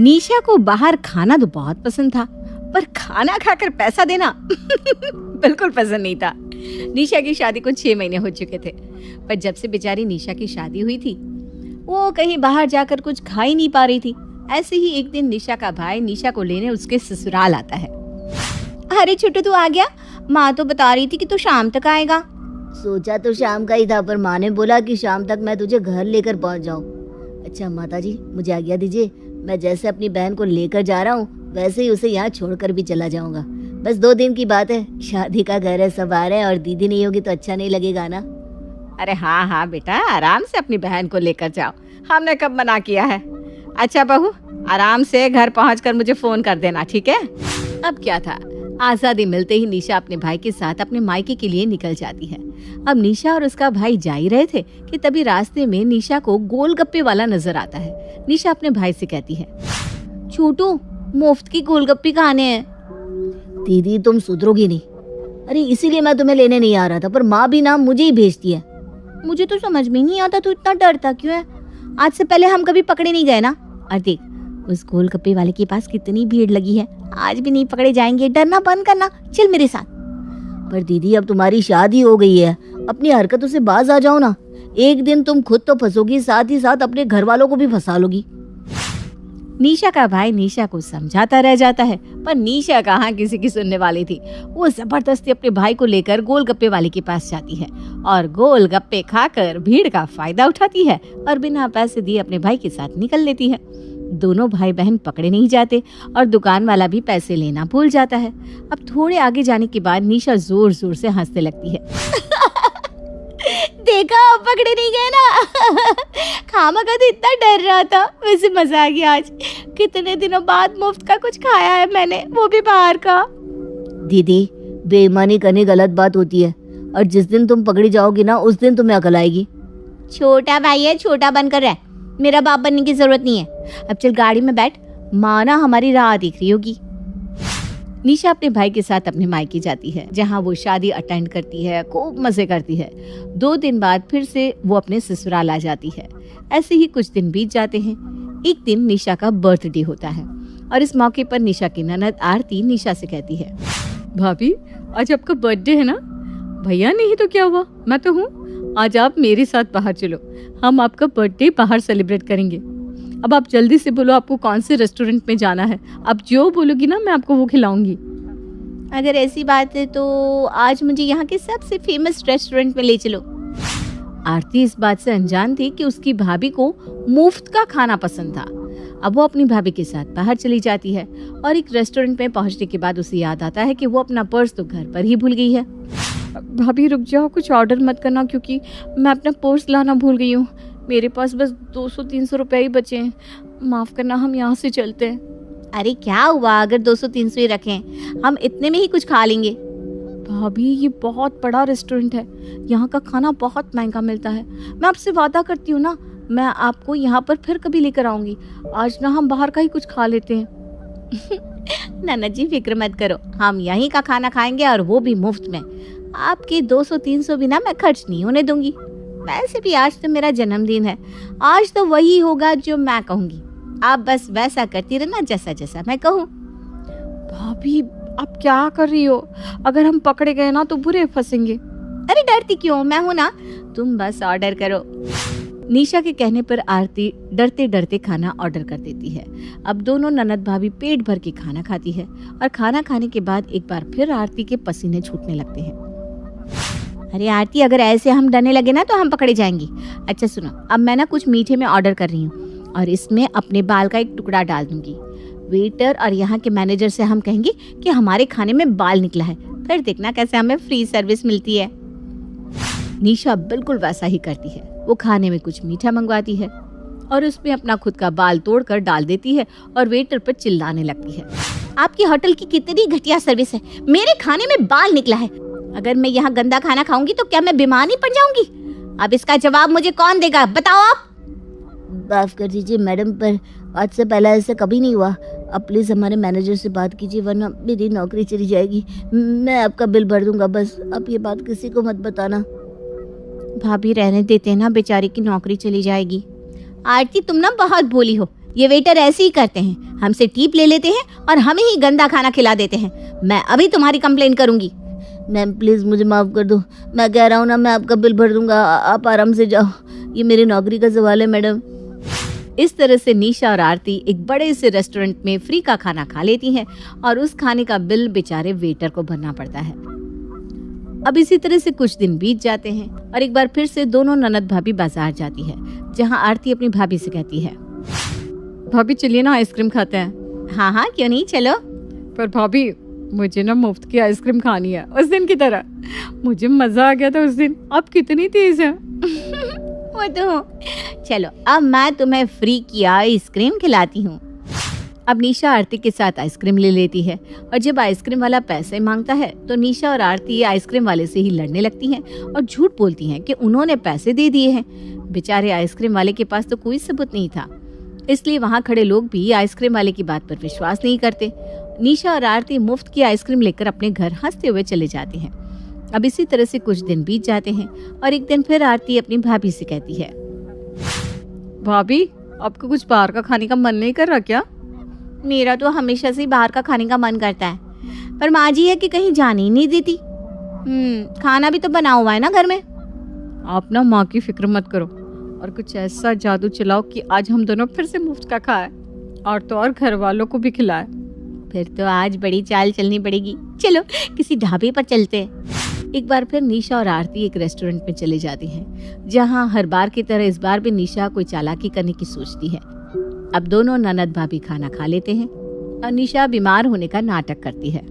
निशा को बाहर खाना तो बहुत पसंद था, पर खाना खाकर पैसा देना बिल्कुल पसंद नहीं था। निशा की शादी को 6 महीने हो चुके थे, पर जब से बेचारी निशा की शादी हुई थी वो कहीं बाहर जाकर कुछ खा ही नहीं पा रही थी। ऐसे ही एक दिन निशा का भाई निशा को लेने उसके ससुराल आता है। अरे छोटू तू आ गया? माँ तो बता रही थी कि तू शाम तक आएगा। सोचा तो शाम का ही था, पर माँ ने बोला कि शाम तक मैं तुझे घर लेकर पहुँच जाऊँ। अच्छा माताजी, मुझे आज्ञा दीजिए, मैं जैसे अपनी बहन को लेकर जा रहा हूँ वैसे ही उसे यहाँ छोड़कर भी चला जाऊंगा। बस 2 दिन की बात है, शादी का घर है, सब आ रहे हैं और दीदी नहीं होगी तो अच्छा नहीं लगेगा ना। अरे हाँ हाँ बेटा, आराम से अपनी बहन को लेकर जाओ, हमने कब मना किया है। अच्छा बहू, आराम से घर पहुंचकर मुझे फोन कर देना, ठीक है? अब क्या था, आजादी मिलते ही निशा अपने भाई के साथ अपने मायके के लिए निकल जाती है। अब निशा और उसका भाई जा ही रहे थे कि तभी रास्ते में निशा को गोलगप्पे वाला नजर आता है। निशा अपने भाई से कहती है, छोटू मुफ्त की गोलगप्पे खाने हैं। दीदी तुम सुधरोगी नहीं। अरे इसीलिए मैं तुम्हें लेने नहीं आ रहा था, पर माँ भी ना मुझे ही भेजती है। मुझे तो समझ में नहीं आता तू इतना डरता क्यों है? आज से पहले हम कभी पकड़े नहीं गए ना। और देख उस गोलगप्पे वाले के पास कितनी भीड़ लगी है, आज भी नहीं पकड़े जाएंगे। डरना बंद करना, चल मेरे साथ। पर दीदी अब तुम्हारी शादी हो गई है, अपनी हरकतों से बाज आ जाओ ना। एक दिन तुम खुद तो फंसोगी, साथ ही साथ अपने घर वालों को भी फंसा लोगी। निशा का भाई निशा को समझाता रह जाता है, पर निशा कहाँ किसी की सुनने वाली थी। वो जबरदस्ती अपने भाई को लेकर गोलगप्पे वाले के पास जाती है और गोलगप्पे खाकर भीड़ का फायदा उठाती है और बिना पैसे दिए अपने भाई के साथ निकल लेती है। दोनों भाई बहन पकड़े नहीं जाते और दुकान वाला भी पैसे लेना भूल जाता है। अब थोड़े आगे जाने के बाद निशा जोर जोर से हंसने लगती है। देखा, पकड़े नहीं गए ना। खामखा तो इतना डर रहा था, वैसे मजा आ गया। आज कितने दिनों बाद मुफ्त का कुछ खाया है मैंने, वो भी बाहर का। दीदी बेईमानी करनी गलत बात होती है, और जिस दिन तुम पकड़ी जाओगी ना उस दिन तुम्हें अकल आएगी। छोटा भाई है, छोटा बनकर रह, मेरा बाप बनने की जरूरत नहीं है। अब चल गाड़ी में बैठ, माँ ना हमारी राह देख रही होगी। निशा अपने भाई के साथ अपने मायके जाती है, जहाँ वो शादी अटेंड करती है, खूब मजे करती है। 2 दिन बाद फिर से वो अपने ससुराल आ जाती है। ऐसे ही कुछ दिन बीत जाते हैं। एक दिन निशा का बर्थडे होता है और इस मौके पर निशा की ननद आरती निशा से कहती है, भाभी आज आपका बर्थडे है ना? भैया नहीं तो क्या हुआ, मैं तो हूँ। आज आप मेरे साथ बाहर चलो, हम आपका बर्थडे बाहर सेलिब्रेट करेंगे। अब आप जल्दी से बोलो आपको कौन से रेस्टोरेंट में जाना है। आप जो बोलोगी ना मैं आपको वो खिलाऊंगी। अगर ऐसी बात है तो आज मुझे यहाँ के सबसे फेमस रेस्टोरेंट में ले चलो। आरती इस बात से अनजान थी कि उसकी भाभी को मुफ्त का खाना पसंद था। अब वो अपनी भाभी के साथ बाहर चली जाती है और एक रेस्टोरेंट में पहुंचने के बाद उसे याद आता है कि वो अपना पर्स तो घर पर ही भूल गई है। भाभी रुक जाओ, कुछ ऑर्डर मत करना क्योंकि मैं अपना पर्स लाना भूल गई हूँ। मेरे पास बस 200-300 रुपए ही बचे हैं, माफ करना, हम यहाँ से चलते हैं। अरे क्या हुआ अगर 200-300 ही रखें, हम इतने में ही कुछ खा लेंगे। भाभी ये बहुत बड़ा रेस्टोरेंट है, यहाँ का खाना बहुत महंगा मिलता है। मैं आपसे वादा करती हूँ ना, मैं आपको यहाँ पर फिर कभी लेकर आऊंगी। आज ना हम बाहर का ही कुछ खा लेते हैं। नाना जी फिक्र मत करो, हम यहीं का खाना खाएंगे और वो भी मुफ्त में। आपके 200-300 भी ना मैं खर्च नहीं होने दूंगी। वैसे भी आज तो मेरा जन्मदिन है, आज तो वही होगा जो मैं कहूँगी। आप बस वैसा करती रहना जैसा जैसा मैं कहूँ। भाभी आप क्या कर रही हो? अगर हम पकड़े गए ना तो बुरे फंसेंगे। अरे डरती क्यों, मैं हूं ना, तुम बस ऑर्डर करो। निशा के कहने पर आरती डरते डरते खाना ऑर्डर कर देती है। अब दोनों ननद भाभी पेट भर के खाना खाती है और खाना खाने के बाद एक बार फिर आरती के पसीने छूटने लगते हैं। अरे आरती, अगर ऐसे हम डरने लगे ना तो हम पकड़े जाएंगे। अच्छा सुनो, अब मैं ना कुछ मीठे में ऑर्डर कर रही हूँ और इसमें अपने बाल का एक टुकड़ा डाल दूंगी। वेटर और यहाँ के मैनेजर से हम कहेंगे कि हमारे खाने में बाल निकला है, फिर देखना कैसे हमें फ्री सर्विस मिलती है। निशा बिल्कुल वैसा ही करती है। वो खाने में कुछ मीठा मंगवाती है और उसमें अपना खुद का बाल तोड़कर डाल देती है और वेटर पर चिल्लाने लगती है, आपकी होटल की कितनी घटिया सर्विस है, मेरे खाने में बाल निकला है। अगर मैं यहाँ गंदा खाना खाऊंगी तो क्या मैं बीमार नहीं पड़ जाऊंगी? अब इसका जवाब मुझे कौन देगा, बताओ आप। माफ कर दीजिए मैडम, पर आज से पहले ऐसा कभी नहीं हुआ। अब प्लीज हमारे मैनेजर से बात कीजिए वरना मेरी नौकरी चली जाएगी। मैं आपका बिल भर दूंगा, बस आप ये बात किसी को मत बताना। भाभी रहने देते ना, बेचारी की नौकरी चली जाएगी। आरती तुम ना बहुत भोली हो, ये वेटर ऐसे ही करते हैं, हमसे टिप ले लेते हैं और हमें ही गंदा खाना खिला देते हैं। मैं अभी तुम्हारी कंप्लेन करूंगी। मैम प्लीज़ मुझे माफ़ कर दो, मैं कह रहा हूँ ना, मैं आपका बिल भर दूंगा, आप आराम से जाओ, ये मेरी नौकरी का सवाल है मैडम। इस तरह से निशा और आरती एक बड़े से रेस्टोरेंट में फ्री का खाना खा लेती हैं और उस खाने का बिल बेचारे वेटर को भरना पड़ता है। अब इसी तरह से कुछ दिन बीत जाते हैं और एक बार फिर से दोनों ननद भाभी बाजार जाती है, जहां आरती अपनी भाभी से कहती है, भाभी चलिए ना आइसक्रीम खाते हैं। हाँ हाँ क्यों नहीं, चलो। पर भाभी मुझे ना मुफ्त की आइसक्रीम खानी है, उस दिन की तरह। मुझे मजा आ गया था उस दिन। आप कितनी तेज है। वो तो चलो, अब मैं तुम्हें फ्री की आइसक्रीम खिलाती हूँ। अब निशा आरती के साथ आइसक्रीम ले लेती है और जब आइसक्रीम वाला पैसे मांगता है तो निशा और आरती आइसक्रीम वाले से ही लड़ने लगती हैं और झूठ बोलती हैं कि उन्होंने पैसे दे दिए हैं। बेचारे आइसक्रीम वाले के पास तो कोई सबूत नहीं था, इसलिए वहाँ खड़े लोग भी आइसक्रीम वाले की बात पर विश्वास नहीं करते। निशा और आरती मुफ्त की आइसक्रीम लेकर अपने घर हंसते हुए चले जाते हैं। अब इसी तरह से कुछ दिन बीत जाते हैं और एक दिन फिर आरती अपनी भाभी से कहती है, भाभी आपको कुछ बाहर का खाने का मन नहीं कर रहा क्या? मेरा तो हमेशा से बाहर का खाने का मन करता है, पर माँ जी है कि कहीं जाने ही नहीं देती। खाना भी तो बना हुआ है ना घर में। आप ना माँ की फिक्र मत करो और कुछ ऐसा जादू चलाओ कि आज हम दोनों फिर से मुफ्त का खाए और तो और घर वालों को भी खिलाए। फिर तो आज बड़ी चाल चलनी पड़ेगी। चलो किसी ढाबे पर चलते हैं। एक बार फिर निशा और आरती एक रेस्टोरेंट में चले जाती हैं, जहां हर बार की तरह इस बार भी निशा कोई चालाकी करने की सोचती है। अब दोनों ननद भाभी खाना खा लेते हैं और निशा बीमार होने का नाटक करती है।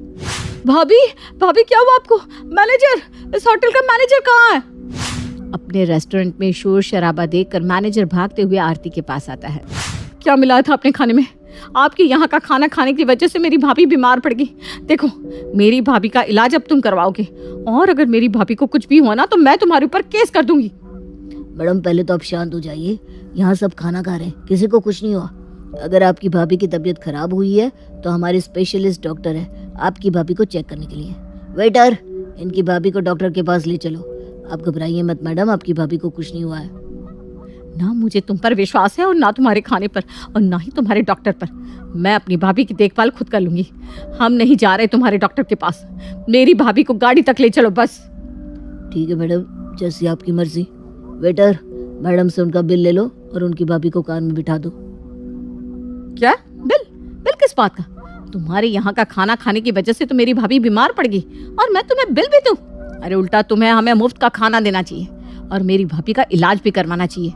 भाभी भाभी क्या हुआ आपको? मैनेजर, इस होटल का मैनेजर कहाँ है? अपने रेस्टोरेंट में शोर शराबा देखकर मैनेजर भागते हुए आरती के पास आता है। क्या मिलाया था अपने खाने में? आपके यहाँ का खाना खाने की वजह से मेरी भाभी बीमार पड़ गई। देखो मेरी भाभी का इलाज अब तुम करवाओगे और अगर मेरी भाभी को कुछ भी हुआ ना तो मैं तुम्हारे ऊपर केस कर दूंगी। मैडम पहले तो आप शांत हो जाइए, यहाँ सब खाना खा रहे हैं, किसी को कुछ नहीं हुआ। अगर आपकी भाभी की तबीयत खराब हुई है तो हमारे स्पेशलिस्ट डॉक्टर है आपकी भाभी को चेक करने के लिए। वेटर, इनकी भाभी को डॉक्टर के पास ले चलो। आप घबराइए मत मैडम, आपकी भाभी को कुछ नहीं हुआ है। ना मुझे तुम पर विश्वास है और ना तुम्हारे खाने पर और ना ही तुम्हारे डॉक्टर पर। मैं अपनी भाभी की देखभाल खुद कर लूंगी। हम नहीं जा रहे तुम्हारे डॉक्टर के पास। मेरी भाभी को गाड़ी तक ले चलो बस। ठीक है मैडम, जैसी आपकी मर्जी। वेटर, मैडम से उनका बिल ले लो और उनकी भाभी को कार में बिठा दो। क्या बिल? बिल किस बात का? तुम्हारे यहाँ का खाना खाने की वजह से तो मेरी भाभी बीमार पड़ गई और मैं तुम्हें बिल भी दूं? अरे उल्टा तुम्हें हमें मुफ्त का खाना देना चाहिए और मेरी भाभी का इलाज भी करवाना चाहिए।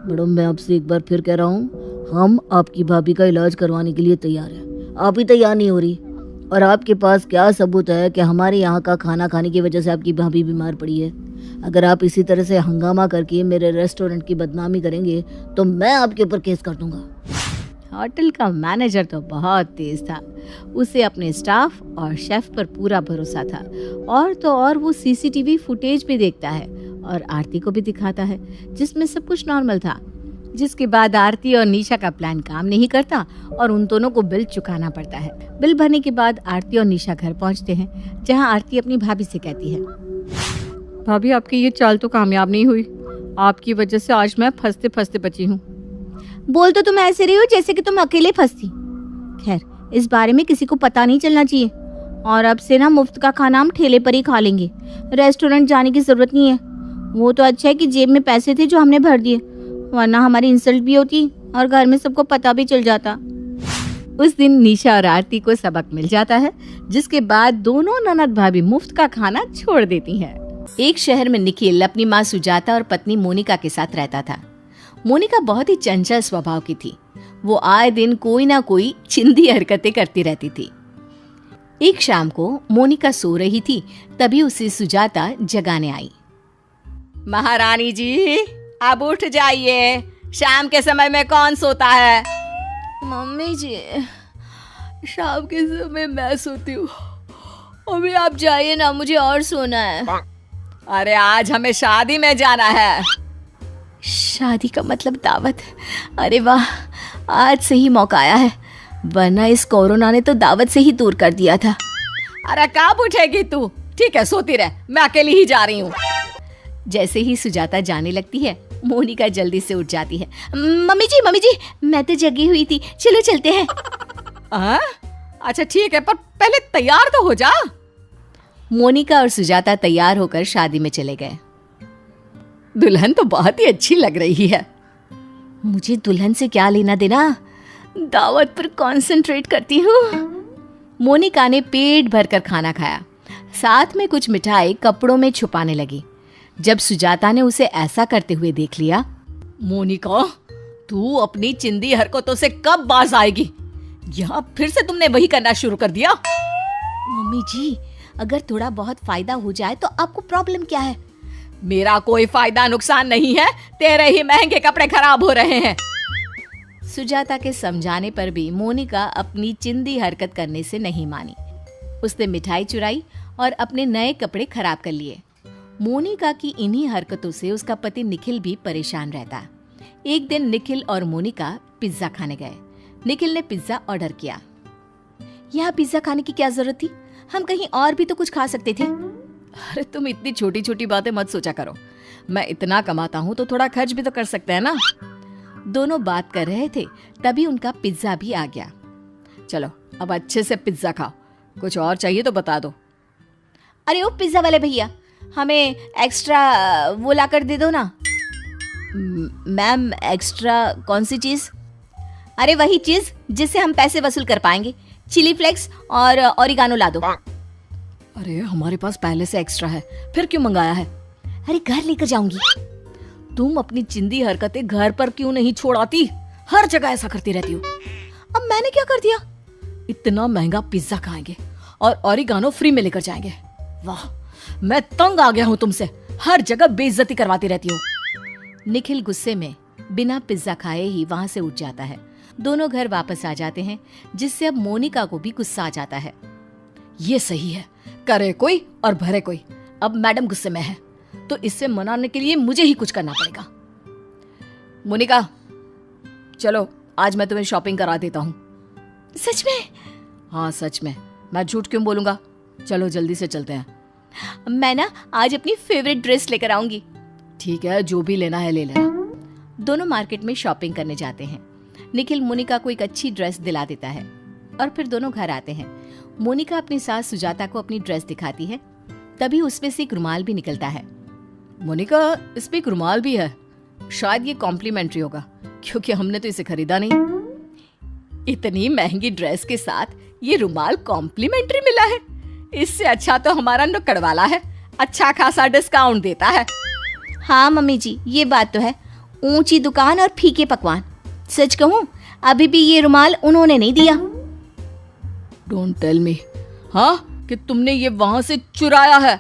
मैडम मैं आपसे एक बार फिर कह रहा हूँ, हम आपकी भाभी का इलाज करवाने के लिए तैयार हैं। आप ही तैयार नहीं हो रही और आपके पास क्या सबूत है कि हमारे यहाँ का खाना खाने की वजह से आपकी भाभी बीमार पड़ी है? अगर आप इसी तरह से हंगामा करके मेरे रेस्टोरेंट की बदनामी करेंगे तो मैं आपके ऊपर केस कर दूंगा। होटल का मैनेजर तो बहुत तेज था। उसे अपने स्टाफ और शेफ पर पूरा भरोसा था और तो और वो सीसीटीवी फुटेज भी देखता है और आरती को भी दिखाता है जिसमें सब कुछ नॉर्मल था। जिसके बाद आरती और निशा का प्लान काम नहीं करता और उन दोनों को बिल चुकाना पड़ता है। बिल भरने के बाद आरती और निशा घर पहुंचते हैं, जहां आरती अपनी भाभी से कहती है, भाभी आपकी ये चाल तो कामयाब नहीं हुई। आपकी वजह से आज मैं फंसते फंसते बची हूँ। बोल तो तुम ऐसे रही हो जैसे कि तुम अकेले फंसती। खैर इस बारे में किसी को पता नहीं चलना चाहिए और अब से ना मुफ्त का खाना हम ठेले पर ही खा लेंगे। रेस्टोरेंट जाने की जरूरत नहीं है। वो तो अच्छा है कि जेब में पैसे थे जो हमने भर दिए, वरना हमारी इंसल्ट भी होती और घर में सबको पता भी चल जाता। उस दिन निशा और आरती को सबक मिल जाता है, जिसके बाद दोनों ननद भाभी मुफ्त का खाना छोड़ देती हैं। एक शहर में निखिल अपनी माँ सुजाता और पत्नी मोनिका के साथ रहता था। मोनिका बहुत ही चंचल स्वभाव की थी। वो आए दिन कोई ना कोई चिंदी हरकतें करती रहती थी। एक शाम को मोनिका सो रही थी, तभी उसे सुजाता जगाने आई। महारानी जी अब उठ जाइए, शाम के समय में कौन सोता है? मम्मी जी शाम के समय मैं सोती हूँ, अभी आप जाइए ना, मुझे और सोना है। अरे आज हमें शादी में जाना है। शादी का मतलब दावत? अरे वाह, आज से ही मौका आया है, वरना इस कोरोना ने तो दावत से ही दूर कर दिया था। अरे कब उठेगी तू? ठीक है सोती रह, मैं अकेली ही जा रही हूँ। जैसे ही सुजाता जाने लगती है मोनिका जल्दी से उठ जाती है। मम्मी जी मैं तो जगी हुई थी, चलो चलते हैं। अच्छा ठीक है, पर पहले तैयार तो हो जा। मोनिका और सुजाता तैयार होकर शादी में चले गए। दुल्हन तो बहुत ही अच्छी लग रही है। मुझे दुल्हन से क्या लेना देना, दावत पर कंसंट्रेट करती हूँ। मोनिका ने पेट भरकर खाना खाया, साथ में कुछ मिठाई कपड़ों में छुपाने लगी। जब सुजाता ने उसे ऐसा करते हुए देख लिया, मोनिका, तू अपनी चिंदी हरकतों से कब बाज आएगी? यहाँ फिर से तुमने वही करना शुरू कर दिया। मम्मी जी, अगर थोड़ा बहुत फायदा हो जाए तो आपको प्रॉब्लम क्या है? मेरा कोई फायदा नुकसान नहीं है, तेरे ही महंगे कपड़े खराब हो रहे हैं। सुजाता के समझाने पर भी मोनिका अपनी चिंदी हरकत करने से नहीं मानी। उसने मिठाई चुराई और अपने नए कपड़े खराब कर लिए। मोनिका की इन्हीं हरकतों से उसका पति निखिल भी परेशान रहता। एक दिन निखिल और मोनिका पिज्जा खाने गए। निखिल ने पिज्जा ऑर्डर किया। यहाँ पिज्जा खाने की क्या जरूरत थी, हम कहीं और भी तो कुछ खा सकते थे। अरे तुम इतनी छोटी छोटी बातें मत सोचा करो, मैं इतना कमाता हूँ तो थोड़ा खर्च भी तो कर सकते हैं ना। दोनों बात कर रहे थे, तभी उनका पिज्जा भी आ गया। चलो अब अच्छे से पिज्जा खाओ, कुछ और चाहिए तो बता दो। अरे ओ पिज्जा वाले भैया, हमें एक्स्ट्रा वो ला कर दे दो ना। मैम एक्स्ट्रा कौन सी चीज? अरे वही चीज जिससे हम पैसे वसूल कर पाएंगे, चिली फ्लेक्स और ओरिगानो ला दो। अरे हमारे पास पहले से एक्स्ट्रा है, फिर क्यों मंगाया है? अरे घर लेकर जाऊंगी। तुम अपनी चिंदी हरकतें घर पर क्यों नहीं छोड़ाती? हर जगह ऐसा करती रहती हो। अब मैंने क्या कर दिया? इतना महंगा पिज्जा खाएंगे और ओरिगानो फ्री में लेकर जाएंगे। वाह, मैं तंग आ गया हूँ तुमसे, हर जगह बेइज्जती करवाती रहती हो। निखिल गुस्से में बिना पिज्जा खाए ही वहां से उठ जाता है। दोनों घर वापस आ जाते हैं, जिससे अब मोनिका को भी गुस्सा आ जाता है। ये सही है, करे कोई और भरे कोई। अब मैडम गुस्से में है तो इससे मनाने के लिए मुझे ही कुछ करना पड़ेगा। मोनिका, चलो आज मैं तुम्हें शॉपिंग करा देता हूँ। सच में? हाँ सच में, मैं झूठ क्यों बोलूंगा। चलो जल्दी से चलते हैं। मैं ना आज अपनी फेवरेट ड्रेस लेकर आऊंगी। ठीक है, जो भी लेना है ले लेना। दोनों मार्केट में शॉपिंग करने जाते हैं। निखिल मोनिका को एक अच्छी ड्रेस दिला देता है और फिर दोनों घर आते हैं। मोनिका अपनी सास सुजाता को अपनी ड्रेस दिखाती है, तभी उसमें से एक रुमाल भी निकलता है। मोनिका, इस पे एक रुमाल भी है, शायद ये कॉम्प्लीमेंट्री होगा क्योंकि हमने तो इसे खरीदा नहीं। इतनी महंगी ड्रेस के साथ ये रुमाल कॉम्प्लीमेंट्री मिला है, इससे अच्छा तो हमारा नुक्कड़ वाला है, अच्छा खासा डिस्काउंट देता है। हाँ मम्मी जी, ये बात तो है, ऊंची दुकान और फीके पकवान। सच कहूँ, अभी भी ये रुमाल उन्होंने नहीं दिया। डोंट टेल मी, हाँ, कि तुमने ये वहां से चुराया है।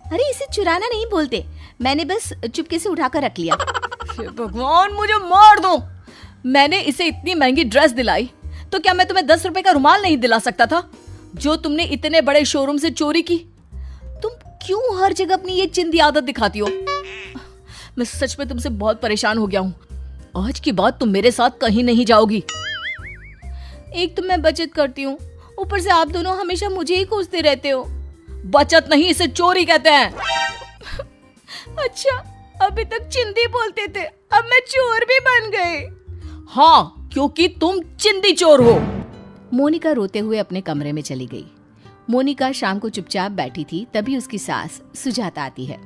अरे इसे चुराना नहीं बोलते, मैंने बस चुपके से उठाकर रख लिया। भगवान, मुझे मार दो। मैंने इसे इतनी महंगी ड्रेस दिलाई तो क्या मैं तुम्हें 10 रुपए का रुमाल नहीं दिला सकता था, जो तुमने इतने बड़े शोरूम से चोरी की? तुम क्यों हर जगह अपनी ये चिंदी आदत दिखाती हो? मैं सच में तुमसे बहुत परेशान हो गया हूँ। आज की बात तुम मेरे साथ कहीं नहीं जाओगी। एक तो मैं बचत करती हूँ, ऊपर से आप दोनों हमेशा मुझे ही कोसते रहते हो। बचत नहीं, इसे चोरी कहते हैं। अच्छा, अभी तक चिंदी बोलते थे, अब मैं चोर भी बन गई। हाँ, क्योंकि तुम चिंदी चोर हो। मोनिका रोते हुए अपने कमरे में चली गई। मोनिका शाम को चुपचाप बैठी थी, तभी उसकी सास सुजाता आती है।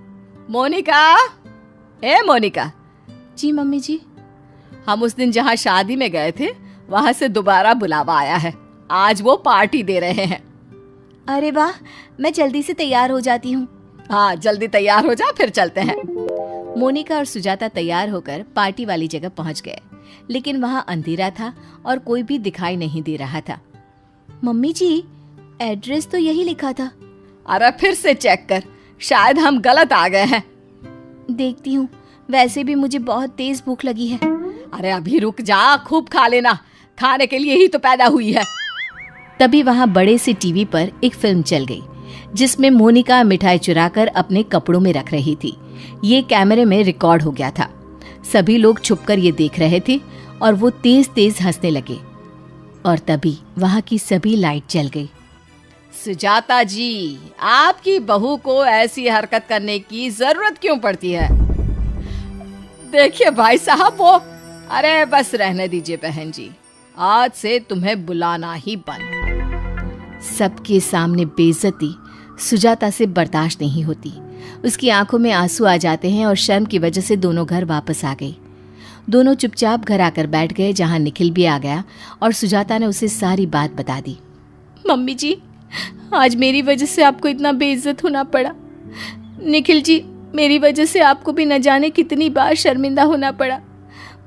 मोनिका, ए मोनिका। जी मम्मी जी। हम उस दिन जहाँ शादी में गए थे वहां से दोबारा बुलावा आया है, आज वो पार्टी दे रहे हैं। अरे वाह, मैं जल्दी से तैयार हो जाती हूँ। हाँ, जल्दी तैयार हो जा, फिर चलते हैं। मोनिका और सुजाता तैयार होकर पार्टी वाली जगह पहुंच गए, लेकिन वहां अंधेरा था और कोई भी दिखाई नहीं दे रहा था। मम्मी जी, एड्रेस तो यही लिखा था। अरे फिर से चेक कर, शायद हम गलत आ गए हैं। देखती हूँ, वैसे भी मुझे बहुत तेज भूख लगी है। अरे अभी रुक जा, खूब खा लेना, खाने के लिए ही तो पैदा हुई है। तभी वहां बड़े से टीवी पर एक फिल्म चल गई, जिसमें मोनिका मिठाई चुराकर अपने कपड़ों में रख रही थी। ये कैमरे में रिकॉर्ड हो गया था। सभी लोग छुपकर ये देख रहे थे और वो तेज तेज हंसने लगे। और तभी वहां की सभी लाइट जल गई। सुजाता जी, आपकी बहू को ऐसी हरकत करने की जरूरत क्यों पड़ती है? देखिए भाई साहब वो, अरे बस रहने दीजिए बहन जी, आज से तुम्हें बुलाना ही बंद। सबके सामने बेइज्जती सुजाता से बर्दाश्त नहीं होती। उसकी आंखों में आंसू आ जाते हैं और शर्म की वजह से दोनों घर वापस आ गई। दोनों चुपचाप घर आकर बैठ गए, जहां निखिल भी आ गया और सुजाता ने उसे सारी बात बता दी। मम्मी जी, आज मेरी वजह से आपको इतना बेइज्जत होना पड़ा। निखिल जी, मेरी वजह से आपको भी न जाने कितनी बार शर्मिंदा होना पड़ा।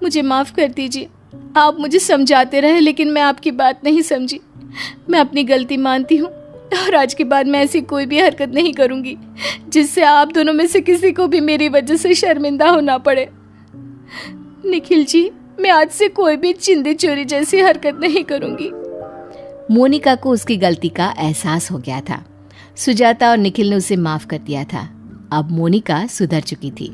मुझे माफ़ कर दीजिए। आप मुझे समझाते रहे लेकिन मैं आपकी बात नहीं समझी। मैं अपनी गलती मानती हूँ और आज के बाद मैं ऐसी कोई भी हरकत नहीं करूँगी जिससे आप दोनों में से किसी को भी मेरी वजह से शर्मिंदा होना पड़े। निखिल जी, मैं आज से कोई भी चिंदी चोरी जैसी हरकत नहीं करूँगी। मोनिका को उसकी गलती का एहसास हो गया था। सुजाता और निखिल ने उसे माफ कर दिया था। अब मोनिका सुधर चुकी थी।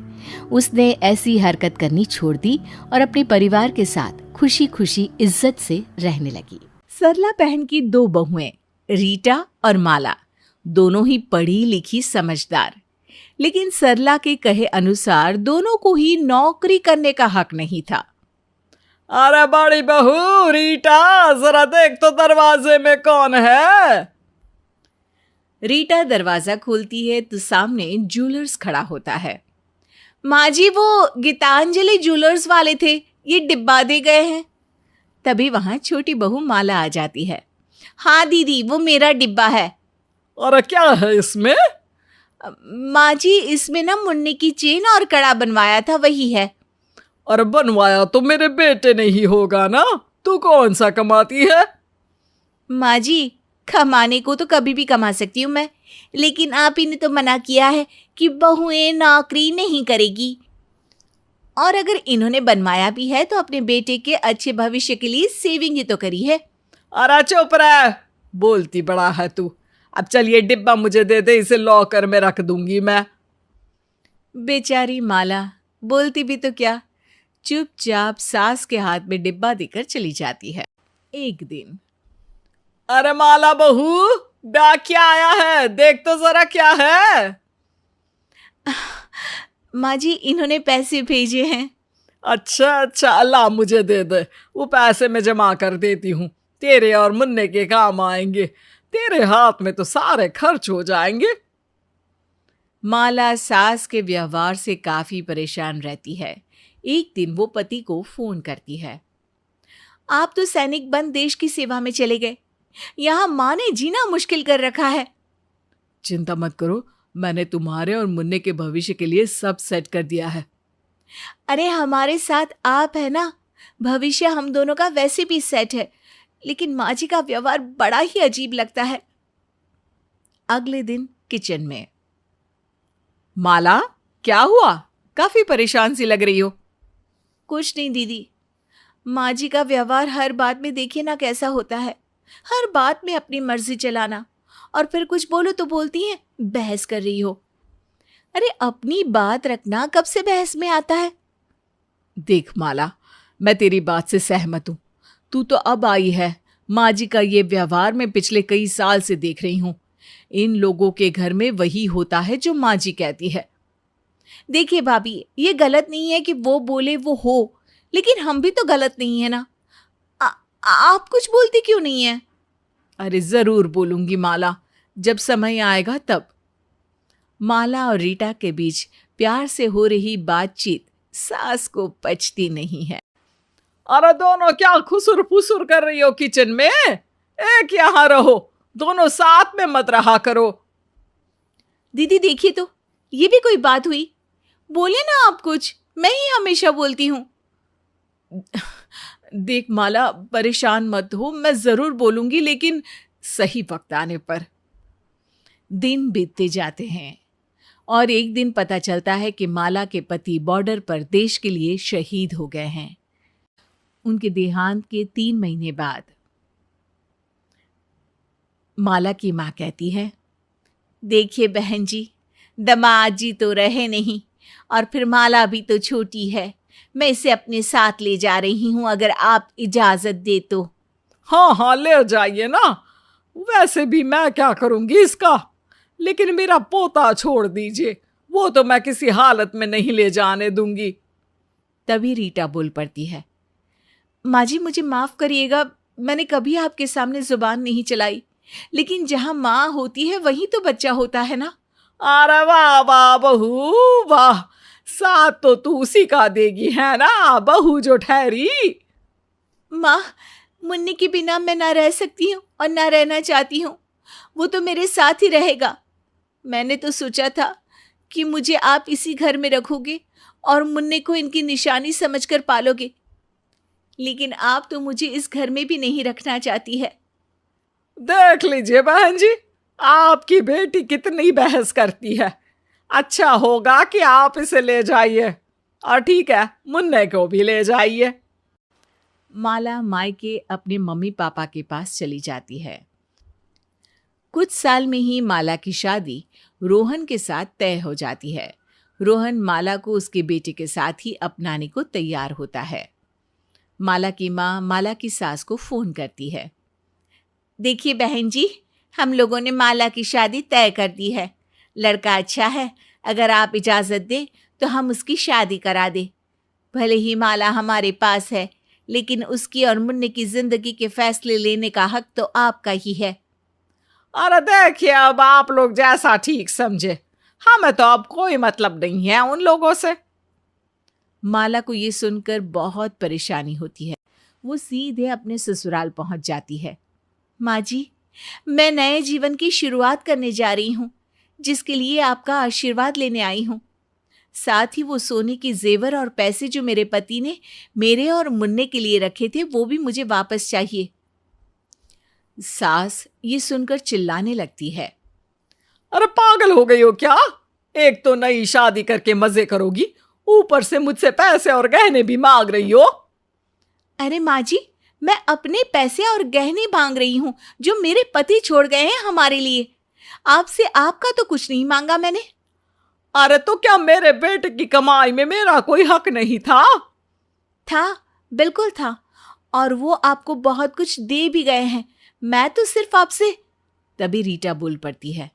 उसने ऐसी हरकत करनी छोड़ दी और अपने परिवार के साथ खुशी खुशी इज्जत से रहने लगी। सरला बहन की 2 बहुएं, रीटा और माला, दोनों ही पढ़ी लिखी समझदार, लेकिन सरला के कहे अनुसार दोनों को ही नौकरी करने का हक नहीं था। अरे बड़ी बहू रीटा, जरा देख तो दरवाजे में कौन है। रीटा दरवाजा खोलती है तो सामने ज्वेलर्स खड़ा होता है। माँ जी, वो गीतांजलि ज्वेलर्स वाले थे, ये डिब्बा दे गए हैं। तभी वहां छोटी बहू माला आ जाती है। हाँ दीदी, वो मेरा डिब्बा है। अरे क्या है इसमें? माँ जी, इसमें ना मुन्ने की चेन और कड़ा बनवाया था, वही है। अरे बनवाया तो मेरे बेटे ने ही होगा ना, तू कौन सा कमाती है? माँ जी, कमाने को तो कभी भी कमा सकती हूँ मैं, लेकिन आप ही ने तो मना किया है कि बहुएं नौकरी नहीं करेगी। और अगर इन्होंने बनवाया भी है तो अपने बेटे के अच्छे भविष्य के लिए सेविंग ही तो करी है। अरे चुप रह, बोलती बड़ा है तू। अब चल ये डिब्बा मुझे दे दे, इसे लॉकर में रख दूंगी मैं। बेचारी माला बोलती भी तो क्या, चुपचाप सास के हाथ में डिब्बा देकर चली जाती है। एक दिन, अरे माला बहू, डाक क्या आया है, देख तो जरा क्या है। माँ जी, इन्होंने पैसे भेजे हैं। अच्छा अच्छा, अल्लाह मुझे दे दे, वो पैसे मैं जमा कर देती हूँ, तेरे और मुन्ने के काम आएंगे। तेरे हाथ में तो सारे खर्च हो जाएंगे। माला सास के व्यवहार से काफी परेशान रहती है। एक दिन वो पति को फोन करती है। आप तो सैनिक बन देश की सेवा में चले गए, यहाँ माँ ने जीना मुश्किल कर रखा है। चिंता मत करो, मैंने तुम्हारे और मुन्ने के भविष्य के लिए सब सेट कर दिया है। अरे हमारे साथ आप है ना, भविष्य हम दोनों का वैसे भी सेट है, लेकिन माँ जी का व्यवहार बड़ा ही अजीब लगता है। अगले दिन किचन में, माला क्या हुआ, काफी परेशान सी लग रही हो। कुछ नहीं दीदी, माँ जी का व्यवहार हर बात में देखिए ना कैसा होता है। हर बात में अपनी मर्जी चलाना, और फिर कुछ बोलो तो बोलती हैं बहस कर रही हो। अरे अपनी बात रखना कब से बहस में आता है। देख माला, मैं तेरी बात से सहमत हूं। तू तो अब आई है, माँ जी का ये व्यवहार मैं पिछले कई साल से देख रही हूं। इन लोगों के घर में वही होता है जो माँ जी कहती है। देखिए भाभी, ये गलत नहीं है कि वो बोले वो हो, लेकिन हम भी तो गलत नहीं है ना। आप कुछ बोलती क्यों नहीं है? अरे जरूर बोलूंगी माला, जब समय आएगा तब। माला और रीटा के बीच प्यार से हो रही बातचीत सास को पचती नहीं है। अरे दोनों क्या खुसुर फुसुर कर रही हो किचन में? एक यहाँ रहो, दोनों साथ में मत रहा करो। दीदी देखिए तो, ये भी कोई बात हुई? बोले ना आप कुछ, मैं ही हमेशा बोलती हूँ। देख माला, परेशान मत हो, मैं जरूर बोलूंगी, लेकिन सही वक्त आने पर। दिन बीतते जाते हैं और एक दिन पता चलता है कि माला के पति बॉर्डर पर देश के लिए शहीद हो गए हैं। उनके देहांत के 3 महीने बाद माला की माँ कहती है, देखिए बहन जी, दामाद जी तो रहे नहीं और फिर माला भी तो छोटी है। मैं इसे अपने साथ ले जा रही हूँ, अगर आप इजाजत दे तो। हाँ हाँ, ले जाइए ना, वैसे भी मैं क्या करूंगी इसका, लेकिन मेरा पोता छोड़ दीजिए, वो तो मैं किसी हालत में नहीं ले जाने दूंगी। तभी रीटा बोल पड़ती है, माँ जी मुझे माफ करिएगा, मैंने कभी आपके सामने जुबान नहीं चलाई, लेकिन जहां माँ होती है वहीं तो बच्चा होता है ना। अरे वाह वाह बहू वाह, साथ तो तू उसी का देगी है ना, बहू जो ठहरी। माँ, मुन्नी के बिना मैं ना रह सकती हूँ और ना रहना चाहती हूँ, वो तो मेरे साथ ही रहेगा। मैंने तो सोचा था कि मुझे आप इसी घर में रखोगे और मुन्ने को इनकी निशानी समझकर पालोगे, लेकिन आप तो मुझे इस घर में भी नहीं रखना चाहती है। देख लीजिए बहन जी, आपकी बेटी कितनी बहस करती है। अच्छा होगा कि आप इसे ले जाइए, और ठीक है मुन्ने को भी ले जाइए। माला मायके अपने मम्मी पापा के पास चली जाती है। कुछ साल में ही माला की शादी रोहन के साथ तय हो जाती है। रोहन माला को उसके बेटे के साथ ही अपनाने को तैयार होता है। माला की माँ माला की सास को फोन करती है, देखिए बहन जी, हम लोगों ने माला की शादी तय कर दी है। लड़का अच्छा है, अगर आप इजाज़त दें तो हम उसकी शादी करा दें। भले ही माला हमारे पास है, लेकिन उसकी और मुन्ने की जिंदगी के फैसले लेने का हक तो आपका ही है। अरे देखिए, अब आप लोग जैसा ठीक समझे, हमें तो अब कोई मतलब नहीं है उन लोगों से। माला को ये सुनकर बहुत परेशानी होती है। वो सीधे अपने ससुराल पहुंच जाती है। माँ जी, मैं नए जीवन की शुरुआत करने जा रही हूँ, जिसके लिए आपका आशीर्वाद लेने आई हूँ। साथ ही वो सोने के जेवर और पैसे जो मेरे पति ने मेरे और मुन्ने के लिए रखे थे, वो भी मुझे वापस चाहिए। सास ये सुनकर चिल्लाने लगती है, अरे पागल हो गई हो क्या? एक तो नई शादी करके मजे करोगी, ऊपर से मुझसे पैसे और गहने भी मांग रही हो। अरे माँ जी, मैं अपने पैसे और गहने मांग रही हूँ जो मेरे पति छोड़ गए हैं हमारे लिए। आपसे आपका तो कुछ नहीं मांगा मैंने। अरे तो क्या मेरे बेटे की कमाई में मेरा कोई हक नहीं था? था, बिल्कुल था, और वो आपको बहुत कुछ दे भी गए हैं। मैं तो सिर्फ आपसे। तभी रीटा बोल पड़ती है,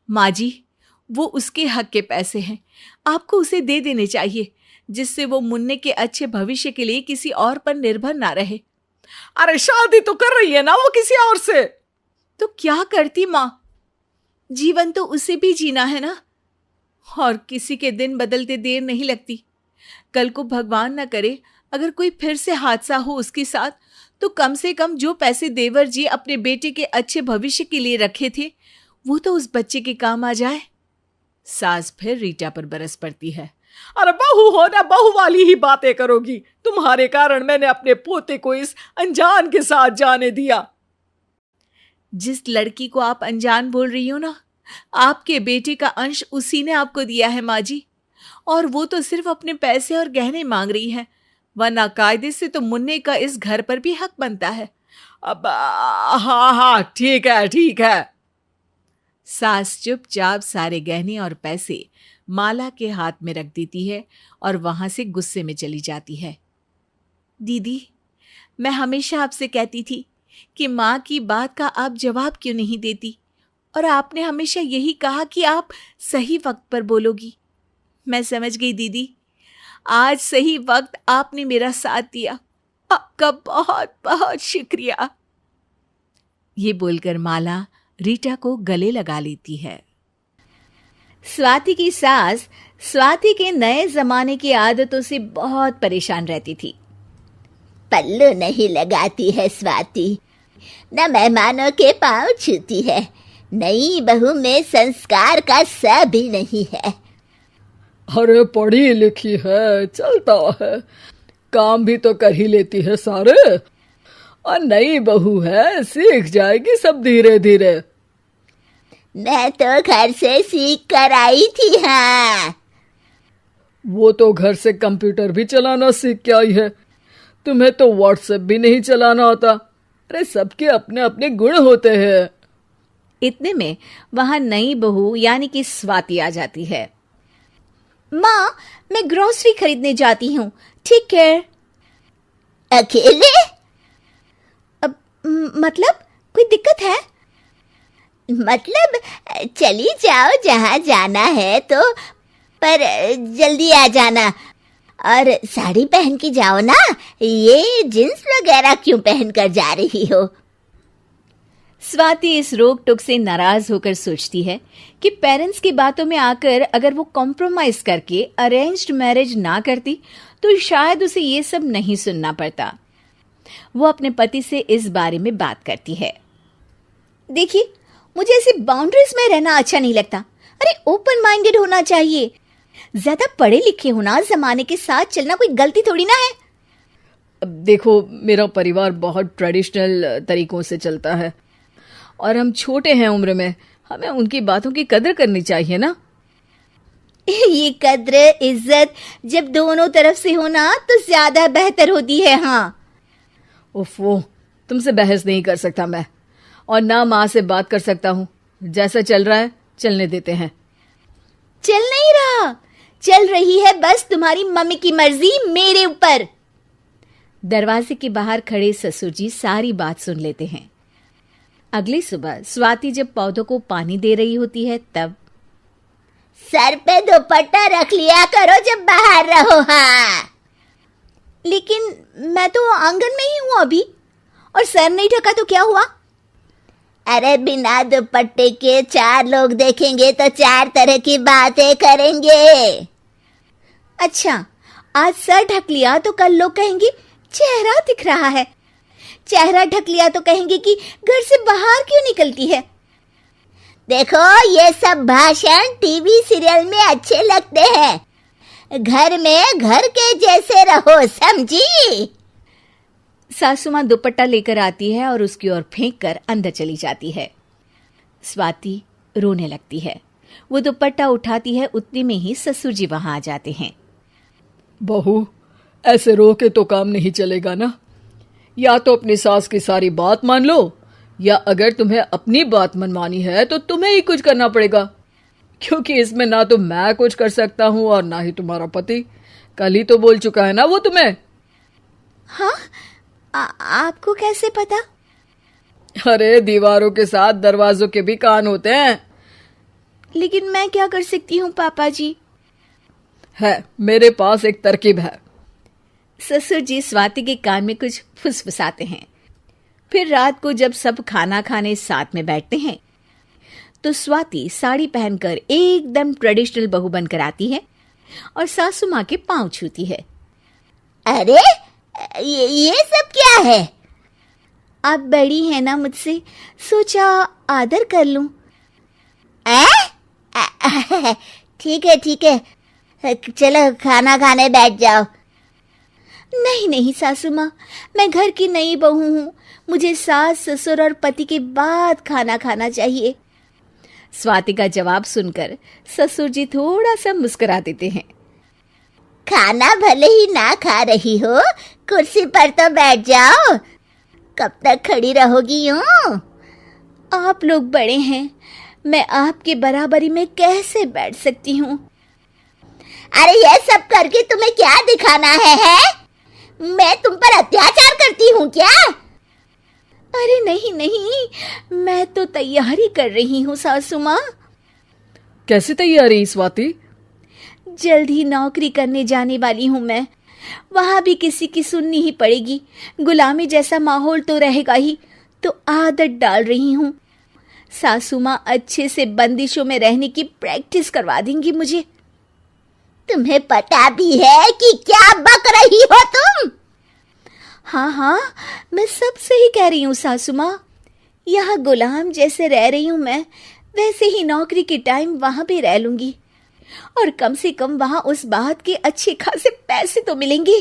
माँ जी, वो उसके हक के पैसे हैं, आपको उसे दे देने चाहिए, जिससे वो मुन्ने के अच्छे भविष्य के लिए किसी और पर निर्भर ना रहे। अरे शादी तो कर रही है ना वो किसी और से। तो क्या करती माँ, जीवन तो उसे भी जीना है ना, और किसी के दिन बदलते देर नहीं लगती। कल को भगवान ना करे अगर कोई फिर से हादसा हो उसके साथ, तो कम से कम जो पैसे देवर जी अपने बेटे के अच्छे भविष्य के लिए रखे थे, वो तो उस बच्चे के काम आ जाए। सास फिर रीटा पर बरस पड़ती है, अरे बहू हो ना, बहू वाली ही बातें करोगी। तुम्हारे कारण मैंने अपने पोते को इस अनजान के साथ जाने दिया। जिस लड़की को आप अनजान बोल रही हो ना, आपके बेटे का अंश उसी ने आपको दिया है माँ जी, और वो तो सिर्फ अपने पैसे और गहने मांग रही है, वरना कायदे से तो मुन्ने का इस घर पर भी हक बनता है। अब हाँ हाँ ठीक है ठीक है। सास चुपचाप सारे गहने और पैसे माला के हाथ में रख देती है और वहां से गुस्से में चली जाती है। दीदी, मैं हमेशा आपसे कहती थी कि माँ की बात का आप जवाब क्यों नहीं देती, और आपने हमेशा यही कहा कि आप सही वक्त पर बोलोगी। मैं समझ गई दीदी, आज सही वक्त आपने मेरा साथ दिया, आपका बहुत बहुत शुक्रिया। ये बोलकर माला रीटा को गले लगा लेती है। स्वाति की सास स्वाति के नए जमाने की आदतों से बहुत परेशान रहती थी। पल्लू नहीं लगाती है स्वाति, न मेहमानों के पांव छूती है, नई बहू में संस्कार का स भी नहीं है। अरे पढ़ी लिखी है, चलता है, काम भी तो कर ही लेती है सारे, और नई बहू है, सीख जाएगी सब धीरे धीरे। मैं तो घर से सीख कर आई थी। हाँ, वो तो घर से कंप्यूटर भी चलाना सीख के आई है, तुम्हें तो व्हाट्सएप भी नहीं चलाना आता। अरे सबके अपने अपने गुण होते हैं। इतने में वहां नई बहू यानी कि स्वाति आ जाती है। माँ, मैं ग्रोसरी खरीदने जाती हूँ, ठीक है? अकेले? अब मतलब कोई दिक्कत है? मतलब चली जाओ जहाँ जाना है तो, पर जल्दी आ जाना, और साड़ी पहन के जाओ ना, ये जींस वगैरह क्यों पहन कर जा रही हो? स्वाति इस रोक टोक से नाराज होकर सोचती है कि पेरेंट्स की बातों में आकर अगर वो कॉम्प्रोमाइज करके अरेंज्ड मैरिज ना करती तो शायद उसे ये सब नहीं सुनना पड़ता। वो अपने पति से इस बारे में बात करती है। देखिए, मुझे ऐसी बाउंड्रीज में रहना अच्छा नहीं लगता। अरे ओपन माइंडेड होना चाहिए। ज्यादा पढ़े लिखे होना, जमाने के साथ चलना कोई गलती थोड़ी ना है। अब देखो, मेरा परिवार बहुत ट्रेडिशनल तरीकों से चलता है और हम छोटे हैं उम्र में, हमें उनकी बातों की कदर करनी चाहिए ना। ये कद्र इज्जत जब दोनों तरफ से हो ना तो ज्यादा बेहतर होती है। हाँ, ओफो, तुमसे बहस नहीं कर सकता मैं, और ना माँ से बात कर सकता हूँ। जैसा चल रहा है चलने देते हैं। चल नहीं रहा, चल रही है बस तुम्हारी मम्मी की मर्जी मेरे ऊपर। दरवाजे के बाहर खड़े ससुर जी सारी बात सुन लेते हैं। अगली सुबह स्वाति जब पौधों को पानी दे रही होती है तब सर पे दुपट्टा रख लिया करो जब बाहर रहो। हाँ, लेकिन मैं तो आंगन में ही हूं अभी, और सर नहीं ढका तो क्या हुआ? अरे बिना दुपट्टे के 4 लोग देखेंगे तो 4 तरह की बातें करेंगे। अच्छा, आज सर ढक लिया तो कल लोग कहेंगे चेहरा दिख रहा है, चेहरा ढक लिया तो कहेंगे कि घर से बाहर क्यों निकलती है। देखो, ये सब भाषण टीवी सीरियल में अच्छे लगते हैं, घर में घर के जैसे रहो, समझी? सासू माँ दुपट्टा लेकर आती है और उसकी ओर फेंक कर अंदर चली जाती है। स्वाति रोने लगती है। वो दुपट्टा उठाती है, उतने में ही ससुर जी वहां आ जाते हैं। बहू, ऐसे रो के तो काम नहीं चलेगा ना। या तो अपनी सास की सारी बात मान लो, या अगर तुम्हें अपनी बात मनवानी है तो तुम्हें ही कुछ करना पड़ेगा, क्योंकि इसमें ना तो मैं कुछ कर सकता हूँ और ना ही तुम्हारा पति। कल ही तो बोल चुका है ना वो तुम्हें। हाँ, आपको कैसे पता? अरे, दीवारों के साथ दरवाजों के भी कान होते हैं। लेकिन मैं क्या कर सकती हूँ पापा जी? है, मेरे पास एक तरकीब है। ससुर जी स्वाति के कान में कुछ फुसफुसाते हैं। फिर रात को जब सब खाना खाने साथ में बैठते हैं तो स्वाति साड़ी पहनकर एकदम ट्रेडिशनल बहू बनकर आती है और सासू माँ के पांव छूती है। अरे, ये सब क्या है? आप बड़ी हैं ना मुझसे, सोचा आदर कर लूं। ठीक है, चलो खाना खाने बैठ जाओ। नहीं सासू माँ, मैं घर की नई बहू हूँ, मुझे सास ससुर और पति के बाद खाना खाना चाहिए। स्वाति का जवाब सुनकर ससुर जी थोड़ा सा मुस्कुरा देते हैं। खाना भले ही ना खा रही हो, कुर्सी पर तो बैठ जाओ। कब तक खड़ी रहोगी यूं? आप लोग बड़े हैं, मैं आपके बराबरी में कैसे बैठ सकती हूँ? अरे, ये सब करके तुम्हें क्या दिखाना है? मैं तुम पर अत्याचार करती हूँ क्या? अरे नहीं, मैं तो तैयारी कर रही हूँ सासू माँ। कैसे तैयारी स्वाति? जल्द ही नौकरी करने जाने वाली हूँ मैं। वहां भी किसी की सुननी ही पड़ेगी, गुलामी जैसा माहौल तो रहेगा ही, तो आदत डाल रही हूँ। सासू माँ अच्छे से बंदिशों में रहने की प्रैक्टिस करवा देंगी मुझे। तुम्हें पता भी है कि क्या बक रही हो तुम? हाँ, मैं सब सही कह रही हूँ सासू माँ। यहाँ गुलाम जैसे रह रही हूँ मैं, वैसे ही नौकरी के टाइम वहां भी रह लूंगी, और कम से कम वहां उस बात के अच्छे खासे पैसे तो मिलेंगे।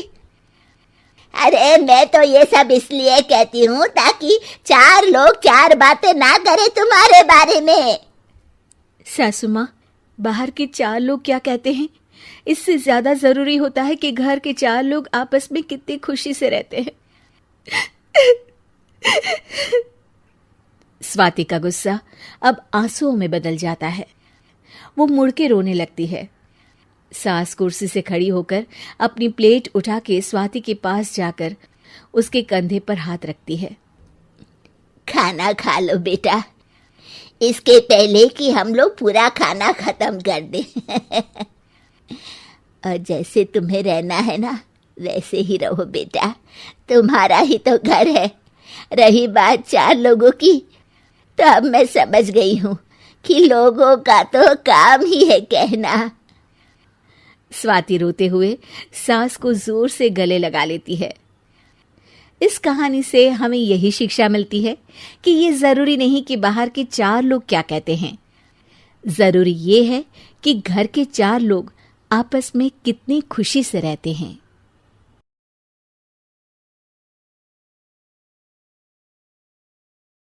अरे, मैं तो ये सब इसलिए कहती हूँ ताकि 4 लोग 4 बातें ना करें तुम्हारे बारे में। सासू माँ, बाहर के 4 लोग क्या कहते हैं, इससे ज्यादा जरूरी होता है कि घर के 4 लोग आपस में कितनी खुशी से रहते हैं। स्वाति का गुस्सा अब आंसुओं में बदल जाता है। वो मुड़ के रोने लगती है। सास कुर्सी से खड़ी होकर अपनी प्लेट उठा के स्वाति के पास जाकर उसके कंधे पर हाथ रखती है। खाना खा लो बेटा, इसके पहले कि हम लोग पूरा खाना खत्म कर दें। और जैसे तुम्हें रहना है ना वैसे ही रहो बेटा, तुम्हारा ही तो घर है। रही बात 4 लोगों की, तो अब मैं समझ गई हूँ कि लोगों का तो काम ही है कहना। स्वाति रोते हुए सास को जोर से गले लगा लेती है। इस कहानी से हमें यही शिक्षा मिलती है कि ये जरूरी नहीं कि बाहर के 4 लोग क्या कहते हैं, जरूरी ये है कि घर के 4 लोग आपस में कितनी खुशी से रहते हैं।